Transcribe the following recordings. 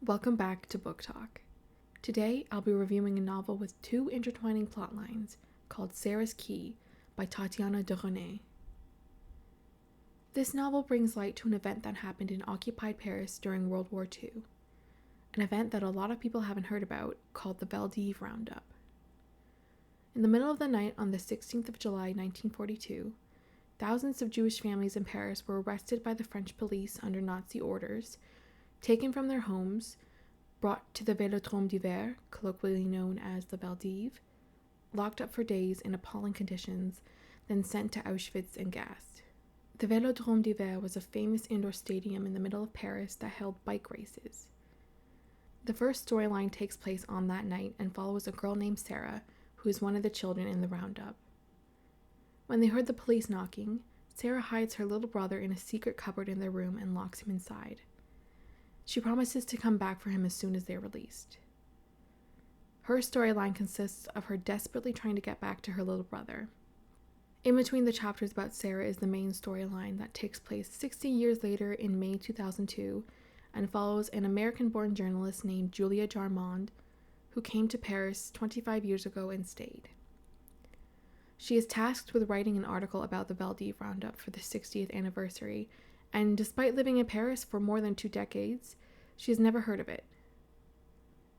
Welcome back to Book Talk. Today, I'll be reviewing a novel with two intertwining plotlines called Sarah's Key by Tatiana de Rosnay. This novel brings light to an event that happened in occupied Paris during World War II, an event that a lot of people haven't heard about called the Veldiv Roundup. In the middle of the night on the 16th of July 1942, thousands of Jewish families in Paris were arrested by the French police under Nazi orders, taken from their homes, brought to the Vélodrome d'hiver, colloquially known as the Veldiv, locked up for days in appalling conditions, then sent to Auschwitz and gassed. The Vélodrome d'hiver was a famous indoor stadium in the middle of Paris that held bike races. The first storyline takes place on that night and follows a girl named Sarah, who is one of the children in the roundup. When they heard the police knocking, Sarah hides her little brother in a secret cupboard in their room and locks him inside. She promises to come back for him as soon as they're released. Her storyline consists of her desperately trying to get back to her little brother. In between the chapters about Sarah is the main storyline that takes place 60 years later in May 2002 and follows an American-born journalist named Julia Jarmond, who came to Paris 25 years ago and stayed. She is tasked with writing an article about the Veldiv Roundup for the 60th anniversary, and despite living in Paris for more than 2 decades, she has never heard of it.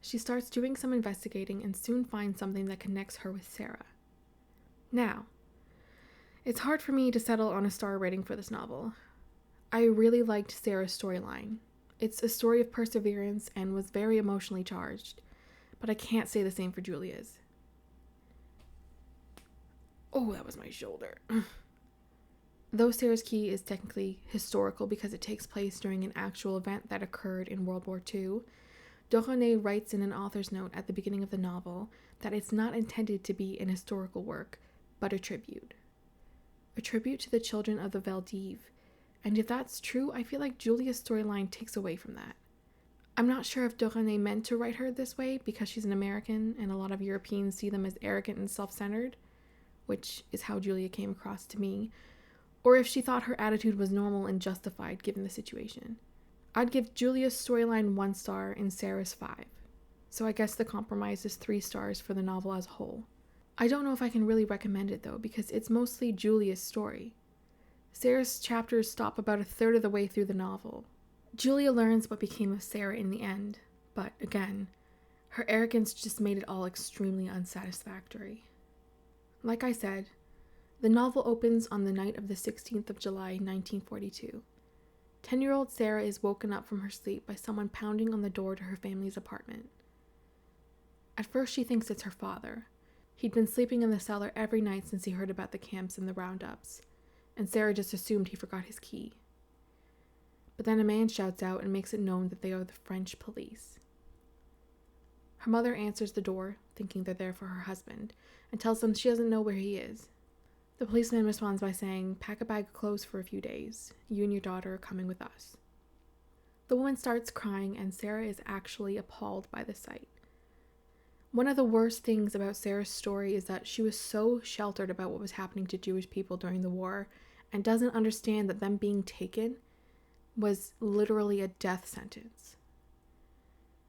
She starts doing some investigating and soon finds something that connects her with Sarah. Now, it's hard for me to settle on a star rating for this novel. I really liked Sarah's storyline. It's a story of perseverance and was very emotionally charged, but I can't say the same for Julia's. Oh, that was my shoulder. Though Sarah's Key is technically historical because it takes place during an actual event that occurred in World War II, de Rosnay writes in an author's note at the beginning of the novel that it's not intended to be an historical work, but a tribute. A tribute to the children of the Veldiv, and if that's true, I feel like Julia's storyline takes away from that. I'm not sure if de Rosnay meant to write her this way because she's an American and a lot of Europeans see them as arrogant and self-centered, which is how Julia came across to me, or if she thought her attitude was normal and justified given the situation. I'd give Julia's storyline 1 star and Sarah's 5, so I guess the compromise is 3 stars for the novel as a whole. I don't know if I can really recommend it though, because it's mostly Julia's story. Sarah's chapters stop about 1/3 of the way through the novel. Julia learns what became of Sarah in the end, but again, her arrogance just made it all extremely unsatisfactory. Like I said, the novel opens on the night of the 16th of July, 1942. 10-year-old Sarah is woken up from her sleep by someone pounding on the door to her family's apartment. At first, she thinks it's her father. He'd been sleeping in the cellar every night since he heard about the camps and the roundups, and Sarah just assumed he forgot his key. But then a man shouts out and makes it known that they are the French police. Her mother answers the door, thinking they're there for her husband, and tells them she doesn't know where he is. The policeman responds by saying, "Pack a bag of clothes for a few days. You and your daughter are coming with us." The woman starts crying, and Sarah is actually appalled by the sight. One of the worst things about Sarah's story is that she was so sheltered about what was happening to Jewish people during the war and doesn't understand that them being taken was literally a death sentence.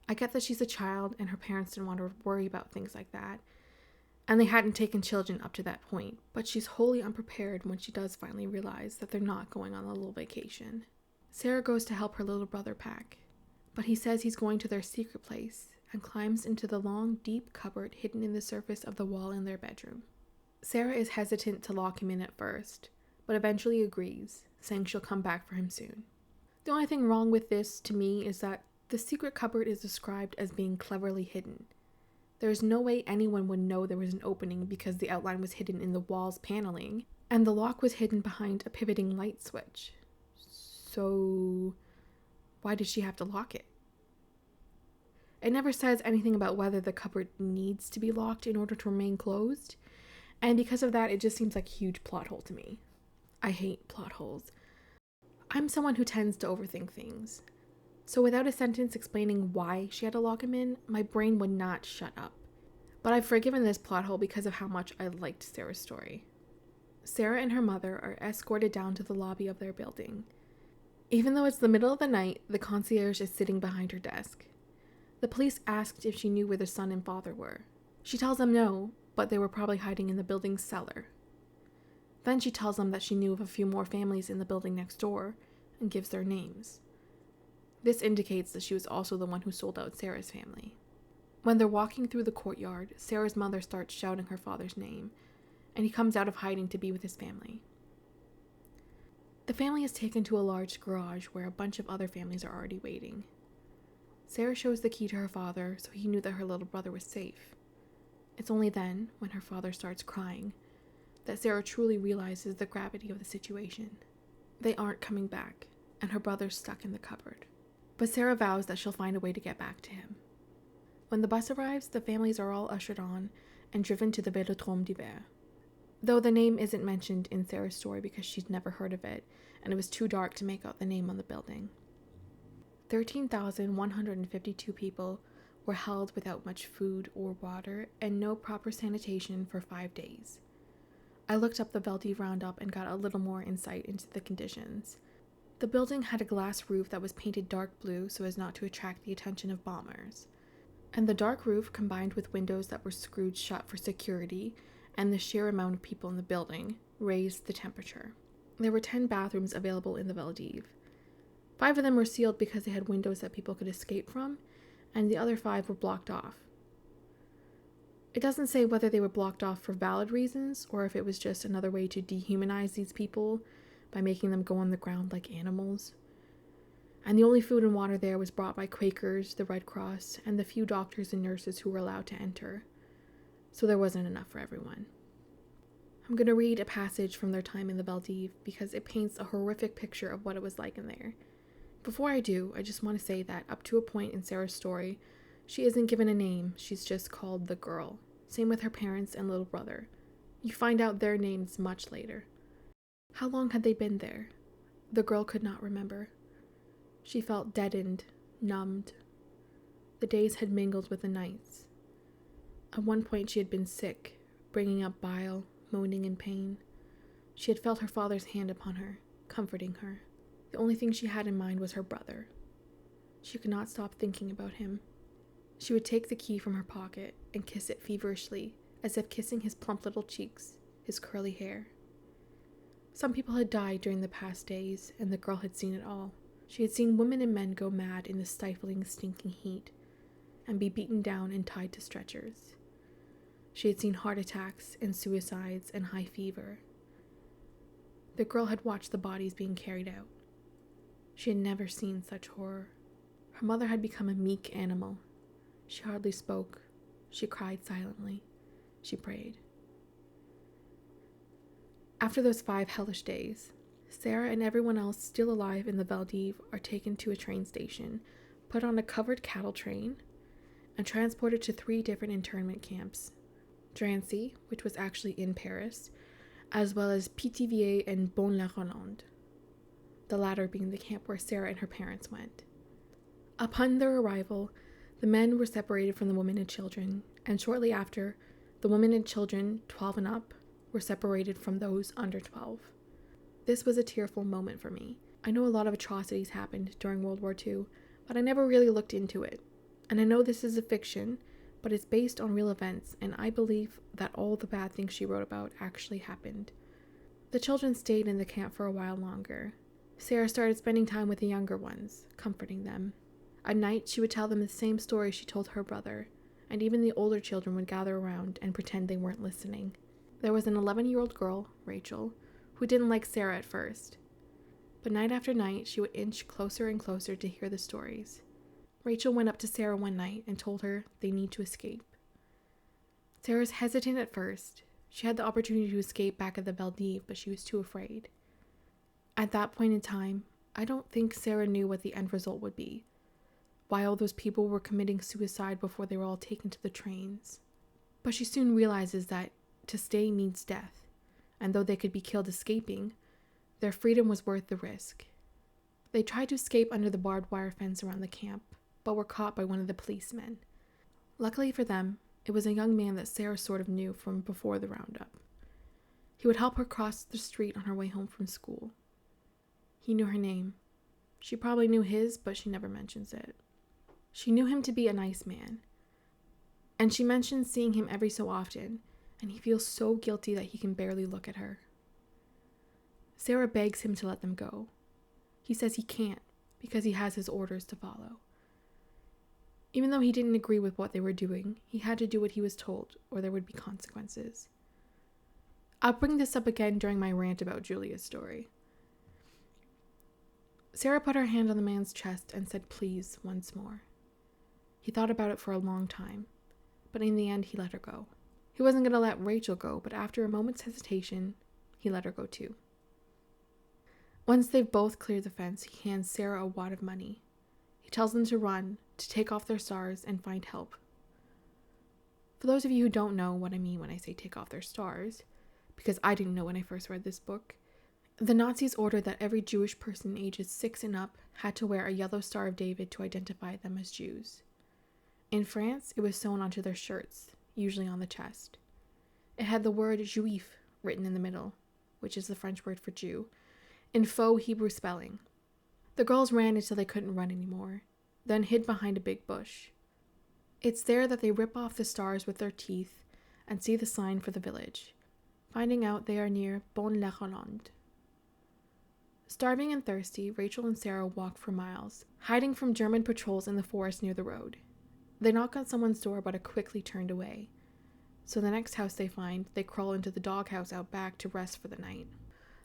I get that she's a child and her parents didn't want to worry about things like that, and they hadn't taken children up to that point, but she's wholly unprepared when she does finally realize that they're not going on a little vacation. Sarah goes to help her little brother pack, but he says he's going to their secret place and climbs into the long, deep cupboard hidden in the surface of the wall in their bedroom. Sarah is hesitant to lock him in at first, but eventually agrees, saying she'll come back for him soon. The only thing wrong with this, to me, is that the secret cupboard is described as being cleverly hidden. There's no way anyone would know there was an opening because the outline was hidden in the wall's paneling, and the lock was hidden behind a pivoting light switch. So, why did she have to lock it? It never says anything about whether the cupboard needs to be locked in order to remain closed, and because of that, it just seems like a huge plot hole to me. I hate plot holes. I'm someone who tends to overthink things. So without a sentence explaining why she had to lock him in, my brain would not shut up. But I've forgiven this plot hole because of how much I liked Sarah's story. Sarah and her mother are escorted down to the lobby of their building. Even though it's the middle of the night, the concierge is sitting behind her desk. The police asked if she knew where the son and father were. She tells them no, but they were probably hiding in the building's cellar. Then she tells them that she knew of a few more families in the building next door and gives their names. This indicates that she was also the one who sold out Sarah's family. When they're walking through the courtyard, Sarah's mother starts shouting her father's name, and he comes out of hiding to be with his family. The family is taken to a large garage where a bunch of other families are already waiting. Sarah shows the key to her father so he knew that her little brother was safe. It's only then, when her father starts crying, that Sarah truly realizes the gravity of the situation. They aren't coming back, and her brother's stuck in the cupboard. But Sarah vows that she'll find a way to get back to him. When the bus arrives, the families are all ushered on and driven to the Vélodrome d'Hiver. Though the name isn't mentioned in Sarah's story because she'd never heard of it, and it was too dark to make out the name on the building. 13,152 people were held without much food or water and no proper sanitation for 5 days. I looked up the Veldiv Roundup and got a little more insight into the conditions. The building had a glass roof that was painted dark blue so as not to attract the attention of bombers. And the dark roof, combined with windows that were screwed shut for security, and the sheer amount of people in the building, raised the temperature. There were 10 bathrooms available in the Veldiv. 5 of them were sealed because they had windows that people could escape from, and the other 5 were blocked off. It doesn't say whether they were blocked off for valid reasons, or if it was just another way to dehumanize these people by making them go on the ground like animals. And the only food and water there was brought by Quakers, the Red Cross, and the few doctors and nurses who were allowed to enter. So there wasn't enough for everyone. I'm going to read a passage from their time in the Veldiv because it paints a horrific picture of what it was like in there. Before I do, I just want to say that up to a point in Sarah's story, she isn't given a name, she's just called the girl. Same with her parents and little brother. You find out their names much later. How long had they been there? The girl could not remember. She felt deadened, numbed. The days had mingled with the nights. At one point she had been sick, bringing up bile, moaning in pain. She had felt her father's hand upon her, comforting her. The only thing she had in mind was her brother. She could not stop thinking about him. She would take the key from her pocket and kiss it feverishly, as if kissing his plump little cheeks, his curly hair. Some people had died during the past days, and the girl had seen it all. She had seen women and men go mad in the stifling, stinking heat, and be beaten down and tied to stretchers. She had seen heart attacks and suicides and high fever. The girl had watched the bodies being carried out. She had never seen such horror. Her mother had become a meek animal. She hardly spoke. She cried silently. She prayed. After those 5 hellish days, Sarah and everyone else still alive in the Veldiv are taken to a train station, put on a covered cattle train, and transported to 3 different internment camps. Drancy, which was actually in Paris, as well as Pithiviers and Bonne-la-Rolande, the latter being the camp where Sarah and her parents went. Upon their arrival, the men were separated from the women and children, and shortly after, the women and children, 12 and up, were separated from those under 12. This was a tearful moment for me. I know a lot of atrocities happened during World War II, but I never really looked into it. And I know this is a fiction, but it's based on real events, and I believe that all the bad things she wrote about actually happened. The children stayed in the camp for a while longer. Sarah started spending time with the younger ones, comforting them. At night, she would tell them the same story she told her brother, and even the older children would gather around and pretend they weren't listening. There was an 11-year-old girl, Rachel, who didn't like Sarah at first. But night after night, she would inch closer and closer to hear the stories. Rachel went up to Sarah one night and told her they need to escape. Sarah was hesitant at first. She had the opportunity to escape back at the Veldiv, but she was too afraid. At that point in time, I don't think Sarah knew what the end result would be. Why all those people were committing suicide before they were all taken to the trains. But she soon realizes that to stay means death, and though they could be killed escaping, their freedom was worth the risk. They tried to escape under the barbed wire fence around the camp, but were caught by one of the policemen. Luckily for them, it was a young man that Sarah sort of knew from before the roundup. He would help her cross the street on her way home from school. He knew her name. She probably knew his, but she never mentions it. She knew him to be a nice man, and she mentions seeing him every so often, and he feels so guilty that he can barely look at her. Sarah begs him to let them go. He says he can't because he has his orders to follow. Even though he didn't agree with what they were doing, he had to do what he was told or there would be consequences. I'll bring this up again during my rant about Julia's story. Sarah put her hand on the man's chest and said please once more. He thought about it for a long time, but in the end he let her go. He wasn't going to let Rachel go, but after a moment's hesitation, he let her go too. Once they've both cleared the fence, he hands Sarah a wad of money. He tells them to run, to take off their stars, and find help. For those of you who don't know what I mean when I say take off their stars, because I didn't know when I first read this book, the Nazis ordered that every Jewish person ages 6 and up had to wear a yellow Star of David to identify them as Jews. In France, it was sewn onto their shirts, usually on the chest. It had the word juif written in the middle, which is the French word for Jew, in faux Hebrew spelling. The girls ran until they couldn't run anymore, then hid behind a big bush. It's there that they rip off the stars with their teeth and see the sign for the village, finding out they are near Bon-la-Rolande. Starving and thirsty, Rachel and Sarah walk for miles, hiding from German patrols in the forest near the road. They knock on someone's door but are quickly turned away. So the next house they find, they crawl into the doghouse out back to rest for the night.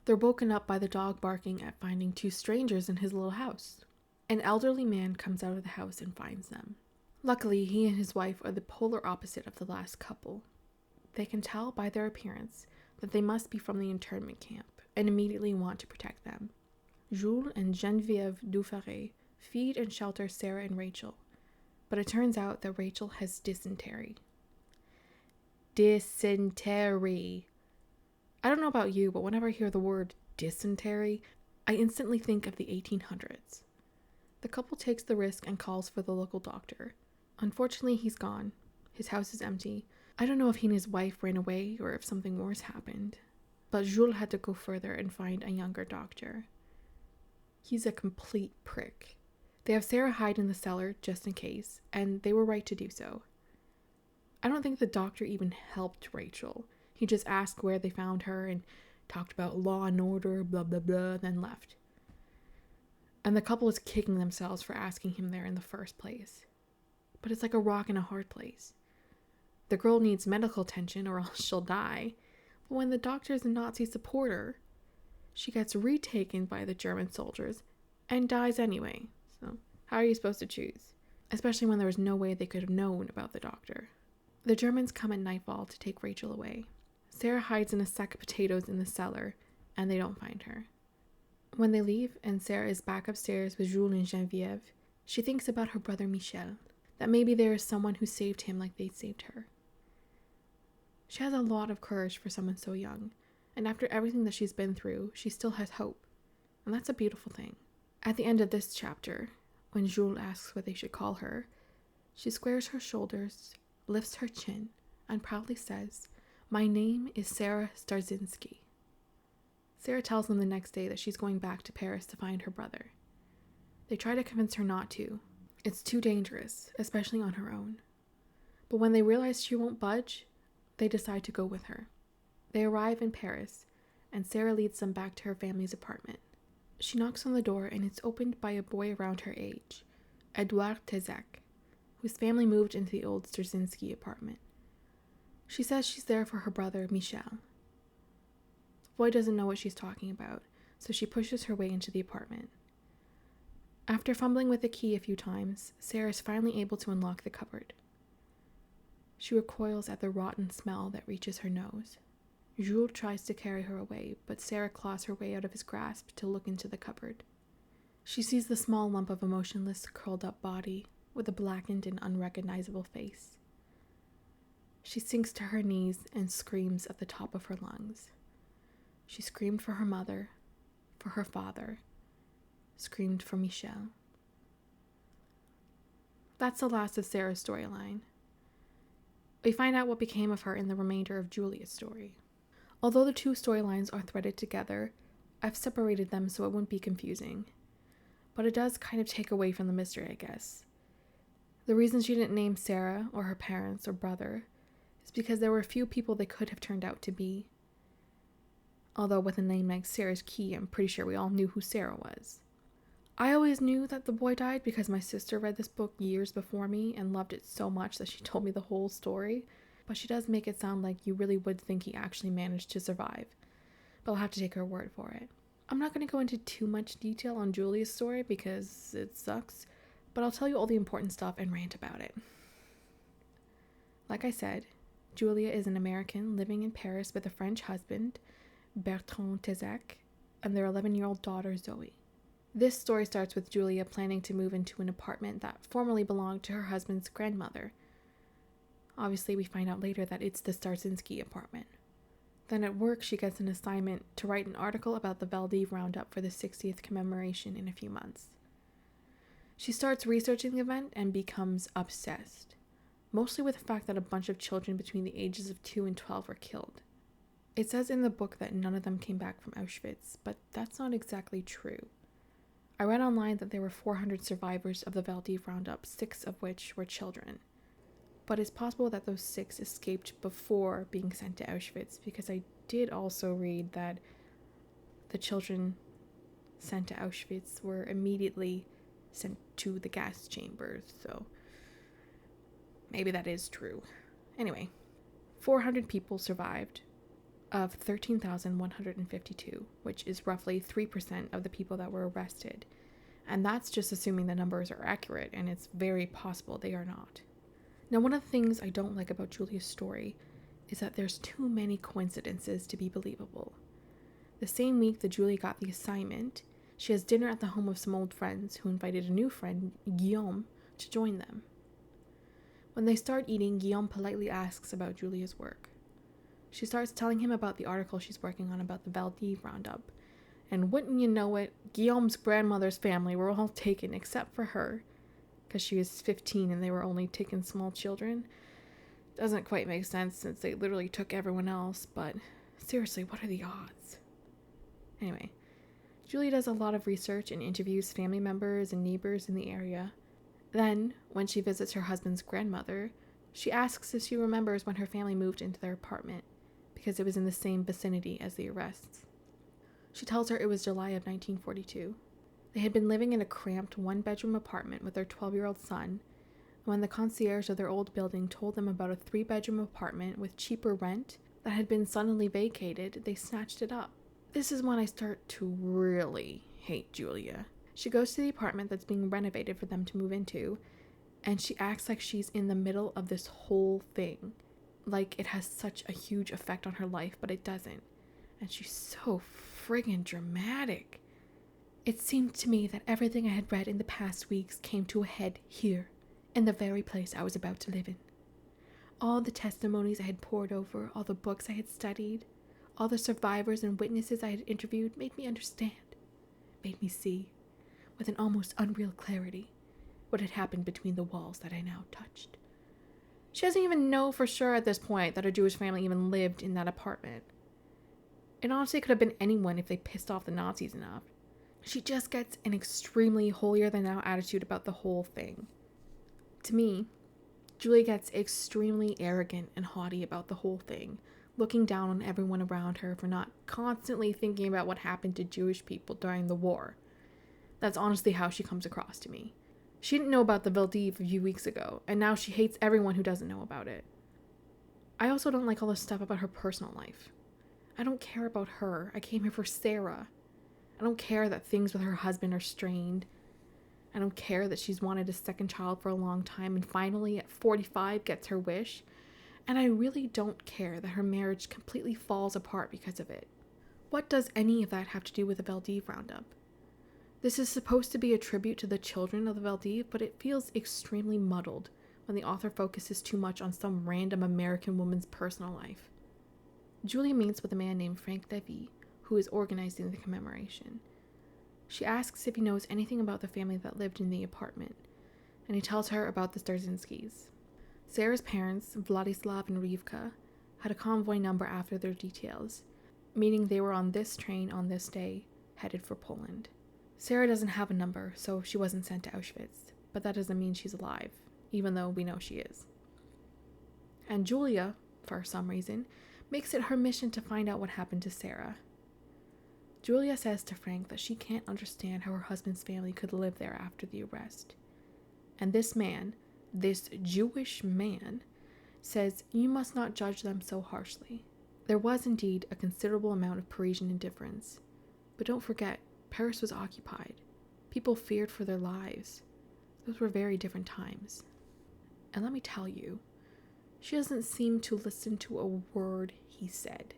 They're woken up by the dog barking at finding 2 strangers in his little house. An elderly man comes out of the house and finds them. Luckily, he and his wife are the polar opposite of the last couple. They can tell by their appearance that they must be from the internment camp and immediately want to protect them. Jules and Geneviève Dufarret feed and shelter Sarah and Rachel, but it turns out that Rachel has dysentery. Dysentery. I don't know about you, but whenever I hear the word dysentery, I instantly think of the 1800s. The couple takes the risk and calls for the local doctor. Unfortunately, he's gone. His house is empty. I don't know if he and his wife ran away or if something worse happened, but Jules had to go further and find a younger doctor. He's a complete prick. They have Sarah hide in the cellar just in case, and they were right to do so. I don't think the doctor even helped Rachel. He just asked where they found her and talked about law and order, blah, blah, blah, then left. And the couple is kicking themselves for asking him there in the first place. But it's like a rock in a hard place. The girl needs medical attention or else she'll die. But when the doctor is a Nazi supporter, she gets retaken by the German soldiers and dies anyway. So how are you supposed to choose? Especially when there was no way they could have known about the doctor. The Germans come at nightfall to take Rachel away. Sarah hides in a sack of potatoes in the cellar, and they don't find her. When they leave and Sarah is back upstairs with Jules and Geneviève, she thinks about her brother Michel, that maybe there is someone who saved him like they saved her. She has a lot of courage for someone so young, and after everything that she's been through, she still has hope, and that's a beautiful thing. At the end of this chapter, when Jules asks what they should call her, she squares her shoulders, lifts her chin, and proudly says, "My name is Sarah Starzinski." Sarah tells them the next day that she's going back to Paris to find her brother. They try to convince her not to. It's too dangerous, especially on her own. But when they realize she won't budge, they decide to go with her. They arrive in Paris, and Sarah leads them back to her family's apartment. She knocks on the door, and it's opened by a boy around her age, Edouard Tezek, whose family moved into the old Starzinski apartment. She says she's there for her brother, Michel. The boy doesn't know what she's talking about, so she pushes her way into the apartment. After fumbling with the key a few times, Sarah is finally able to unlock the cupboard. She recoils at the rotten smell that reaches her nose. Jules tries to carry her away, but Sarah claws her way out of his grasp to look into the cupboard. She sees the small lump of a motionless, curled-up body with a blackened and unrecognizable face. She sinks to her knees and screams at the top of her lungs. She screamed for her mother, for her father, screamed for Michel. That's the last of Sarah's storyline. We find out what became of her in the remainder of Julia's story. Although the two storylines are threaded together, I've separated them so it wouldn't be confusing. But it does kind of take away from the mystery, I guess. The reason she didn't name Sarah or her parents or brother is because there were a few people they could have turned out to be. Although with a name like Sarah's Key, I'm pretty sure we all knew who Sarah was. I always knew that the boy died because my sister read this book years before me and loved it so much that she told me the whole story, but she does make it sound like you really would think he actually managed to survive. But I'll have to take her word for it. I'm not going to go into too much detail on Julia's story because it sucks, but I'll tell you all the important stuff and rant about it. Like I said, Julia is an American living in Paris with a French husband, Bertrand Tezek, and their 11-year-old daughter, Zoe. This story starts with Julia planning to move into an apartment that formerly belonged to her husband's grandmother. Obviously, we find out later that it's the Starzinski apartment. Then at work, she gets an assignment to write an article about the Valdiv roundup for the 60th commemoration in a few months. She starts researching the event and becomes obsessed, mostly with the fact that a bunch of children between the ages of 2 and 12 were killed. It says in the book that none of them came back from Auschwitz, but that's not exactly true. I read online that there were 400 survivors of the Valdiv roundup, 6 of which were children. But it's possible that those 6 escaped before being sent to Auschwitz, because I did also read that the children sent to Auschwitz were immediately sent to the gas chambers, so maybe that is true. Anyway, 400 people survived of 13,152, which is roughly 3% of the people that were arrested. And that's just assuming the numbers are accurate, and it's very possible they are not. Now, one of the things I don't like about Julia's story is that there's too many coincidences to be believable. The same week that Julia got the assignment, she has dinner at the home of some old friends who invited a new friend, Guillaume, to join them. When they start eating, Guillaume politely asks about Julia's work. She starts telling him about the article she's working on about the Valdiv roundup, and wouldn't you know it, Guillaume's grandmother's family were all taken except for her, because she was 15 and they were only taking small children. Doesn't quite make sense since they literally took everyone else, but seriously, what are the odds? Anyway, Julia does a lot of research and interviews family members and neighbors in the area. Then, when she visits her husband's grandmother, she asks if she remembers when her family moved into their apartment, because it was in the same vicinity as the arrests. She tells her it was July of 1942. They had been living in a cramped one-bedroom apartment with their 12-year-old son, and when the concierge of their old building told them about a 3-bedroom apartment with cheaper rent that had been suddenly vacated, they snatched it up. This is when I start to really hate Julia. She goes to the apartment that's being renovated for them to move into, and she acts like she's in the middle of this whole thing. Like it has such a huge effect on her life, but it doesn't. And she's so friggin' dramatic. It seemed to me that everything I had read in the past weeks came to a head here, in the very place I was about to live in. All the testimonies I had pored over, all the books I had studied, all the survivors and witnesses I had interviewed made me understand, made me see, with an almost unreal clarity, what had happened between the walls that I now touched. She doesn't even know for sure at this point that her Jewish family even lived in that apartment. It honestly could have been anyone if they pissed off the Nazis enough. She just gets an extremely holier-than-thou attitude about the whole thing. To me, Julia gets extremely arrogant and haughty about the whole thing, looking down on everyone around her for not constantly thinking about what happened to Jewish people during the war. That's honestly how she comes across to me. She didn't know about the Valdiv a few weeks ago, and now she hates everyone who doesn't know about it. I also don't like all the stuff about her personal life. I don't care about her. I came here for Sarah. I don't care that things with her husband are strained. I don't care that she's wanted a second child for a long time and finally at 45 gets her wish. And I really don't care that her marriage completely falls apart because of it. What does any of that have to do with the Valdiv roundup? This is supposed to be a tribute to the children of the Valdiv, but it feels extremely muddled when the author focuses too much on some random American woman's personal life. Julia meets with a man named Frank Levy, who is organizing the commemoration. She asks if he knows anything about the family that lived in the apartment, and he tells her about the Starzinskis. Sarah's parents, Vladislav and Rivka, had a convoy number after their details, meaning they were on this train on this day, headed for Poland. Sarah doesn't have a number, so she wasn't sent to Auschwitz, but that doesn't mean she's alive, even though we know she is. And Julia, for some reason, makes it her mission to find out what happened to Sarah. Julia says to Frank that she can't understand how her husband's family could live there after the arrest. And this man, this Jewish man, says you must not judge them so harshly. There was indeed a considerable amount of Parisian indifference. But don't forget, Paris was occupied. People feared for their lives. Those were very different times. And let me tell you, she doesn't seem to listen to a word he said.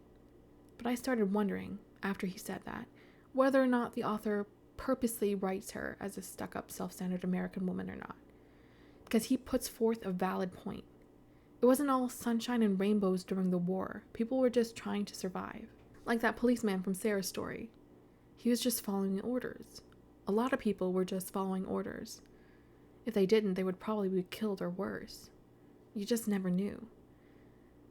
But I started wondering, after he said that, whether or not the author purposely writes her as a stuck-up, self-centered American woman or not. Because he puts forth a valid point. It wasn't all sunshine and rainbows during the war. People were just trying to survive. Like that policeman from Sarah's story. He was just following orders. A lot of people were just following orders. If they didn't, they would probably be killed or worse. You just never knew.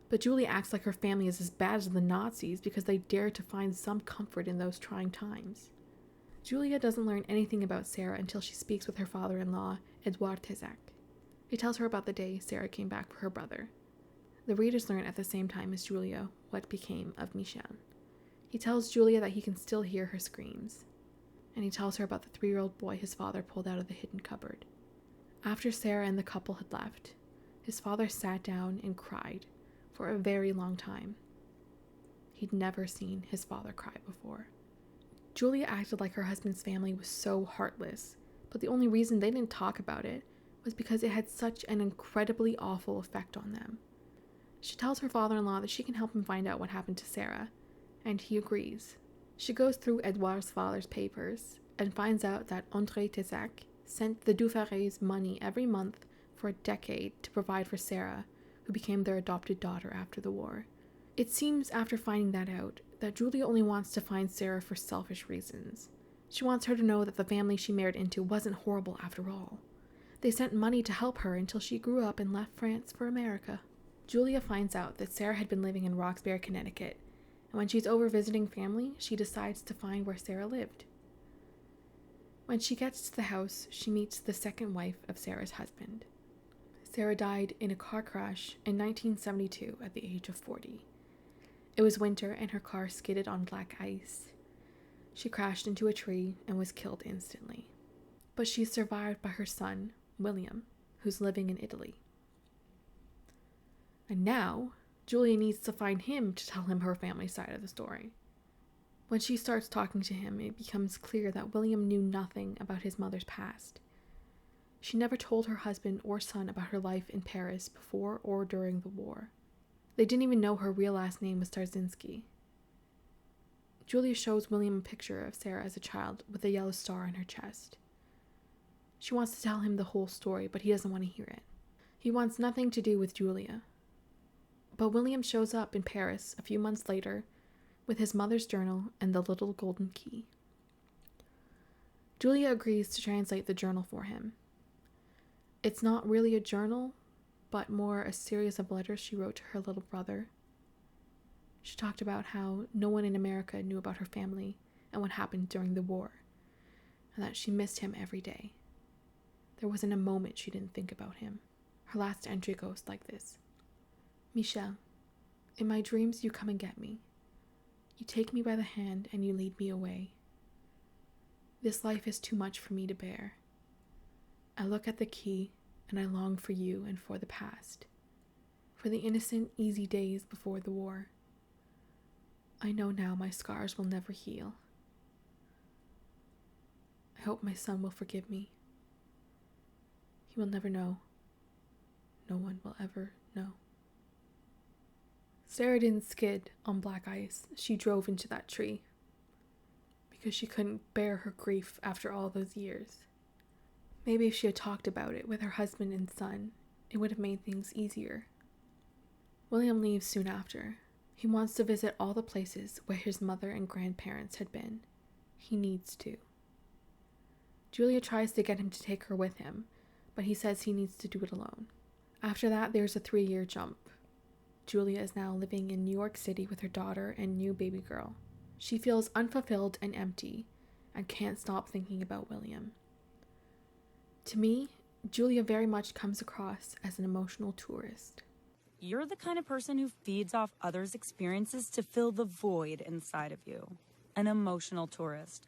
But Julie acts like her family is as bad as the Nazis because they dare to find some comfort in those trying times. Julia doesn't learn anything about Sarah until she speaks with her father-in-law, Edouard Tezak. He tells her about the day Sarah came back for her brother. The readers learn at the same time as Julia what became of Michel. He tells Julia that he can still hear her screams. And he tells her about the 3-year-old boy his father pulled out of the hidden cupboard. After Sarah and the couple had left, his father sat down and cried for a very long time. He'd never seen his father cry before. Julia acted like her husband's family was so heartless, but the only reason they didn't talk about it was because it had such an incredibly awful effect on them. She tells her father-in-law that she can help him find out what happened to Sarah, and he agrees. She goes through Edouard's father's papers and finds out that André Tezak sent the Dufarets money every month for a decade to provide for Sarah, who became their adopted daughter after the war. It seems after finding that out that Julia only wants to find Sarah for selfish reasons. She wants her to know that the family she married into wasn't horrible after all. They sent money to help her until she grew up and left France for America. Julia finds out that Sarah had been living in Roxbury, Connecticut, and when she's over visiting family, she decides to find where Sarah lived. When she gets to the house, she meets the second wife of Sarah's husband. Sarah died in a car crash in 1972 at the age of 40. It was winter and her car skidded on black ice. She crashed into a tree and was killed instantly. But she's survived by her son, William, who's living in Italy. And now, Julia needs to find him to tell him her family's side of the story. When she starts talking to him, it becomes clear that William knew nothing about his mother's past. She never told her husband or son about her life in Paris before or during the war. They didn't even know her real last name was Starzinski. Julia shows William a picture of Sarah as a child with a yellow star on her chest. She wants to tell him the whole story, but he doesn't want to hear it. He wants nothing to do with Julia. But William shows up in Paris a few months later with his mother's journal and the little golden key. Julia agrees to translate the journal for him. It's not really a journal, but more a series of letters she wrote to her little brother. She talked about how no one in America knew about her family and what happened during the war, and that she missed him every day. There wasn't a moment she didn't think about him. Her last entry goes like this. Michel, in my dreams you come and get me. You take me by the hand and you lead me away. This life is too much for me to bear. I look at the key and I long for you and for the past, for the innocent, easy days before the war. I know now my scars will never heal. I hope my son will forgive me. He will never know. No one will ever know. Sarah didn't skid on black ice. She drove into that tree because she couldn't bear her grief after all those years. Maybe if she had talked about it with her husband and son, it would have made things easier. William leaves soon after. He wants to visit all the places where his mother and grandparents had been. He needs to. Julia tries to get him to take her with him, but he says he needs to do it alone. After that, there's a 3-year jump. Julia is now living in New York City with her daughter and new baby girl. She feels unfulfilled and empty and can't stop thinking about William. To me, Julia very much comes across as an emotional tourist. You're the kind of person who feeds off others' experiences to fill the void inside of you. An emotional tourist.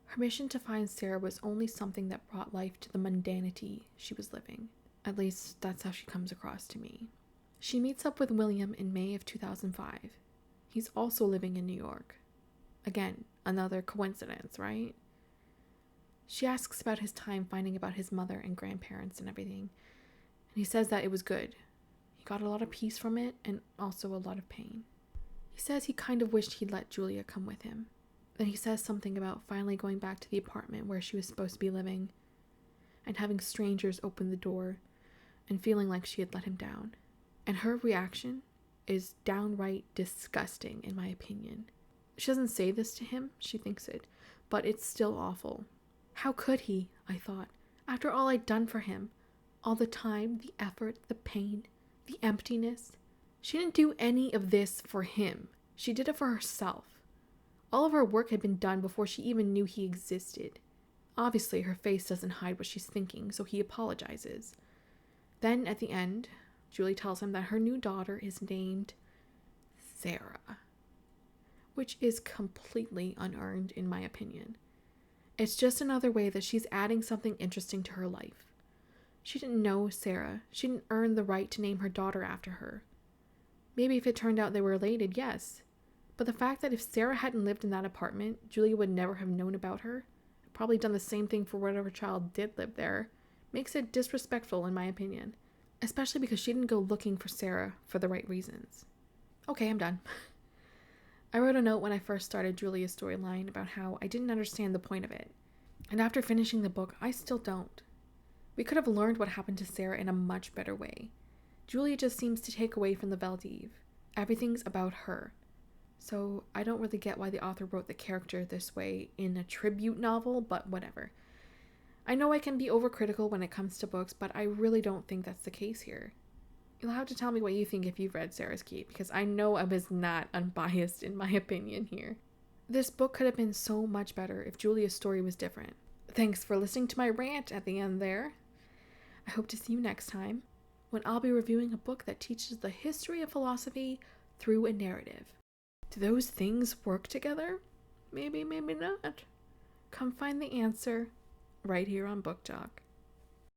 Her mission to find Sarah was only something that brought life to the mundanity she was living. At least, that's how she comes across to me. She meets up with William in May of 2005. He's also living in New York. Again, another coincidence, right? She asks about his time finding about his mother and grandparents and everything. And he says that it was good. He got a lot of peace from it and also a lot of pain. He says he kind of wished he'd let Julia come with him. Then he says something about finally going back to the apartment where she was supposed to be living and having strangers open the door and feeling like she had let him down. And her reaction is downright disgusting, in my opinion. She doesn't say this to him, she thinks it, but it's still awful. How could he, I thought, after all I'd done for him? All the time, the effort, the pain, the emptiness. She didn't do any of this for him. She did it for herself. All of her work had been done before she even knew he existed. Obviously, her face doesn't hide what she's thinking, so he apologizes. Then, at the end, Julie tells him that her new daughter is named Sarah, which is completely unearned, in my opinion. It's just another way that she's adding something interesting to her life. She didn't know Sarah. She didn't earn the right to name her daughter after her. Maybe if it turned out they were related, yes. But the fact that if Sarah hadn't lived in that apartment, Julia would never have known about her, probably done the same thing for whatever child did live there, makes it disrespectful in my opinion. Especially because she didn't go looking for Sarah for the right reasons. Okay, I'm done. I wrote a note when I first started Julia's storyline about how I didn't understand the point of it. And after finishing the book, I still don't. We could have learned what happened to Sarah in a much better way. Julia just seems to take away from the Valdiv. Everything's about her. So I don't really get why the author wrote the character this way in a tribute novel, but whatever. I know I can be overcritical when it comes to books, but I really don't think that's the case here. You'll have to tell me what you think if you've read Sarah's Key, because I know I was not unbiased in my opinion here. This book could have been so much better if Julia's story was different. Thanks for listening to my rant at the end there. I hope to see you next time, when I'll be reviewing a book that teaches the history of philosophy through a narrative. Do those things work together? Maybe, maybe not. Come find the answer right here on Book Talk.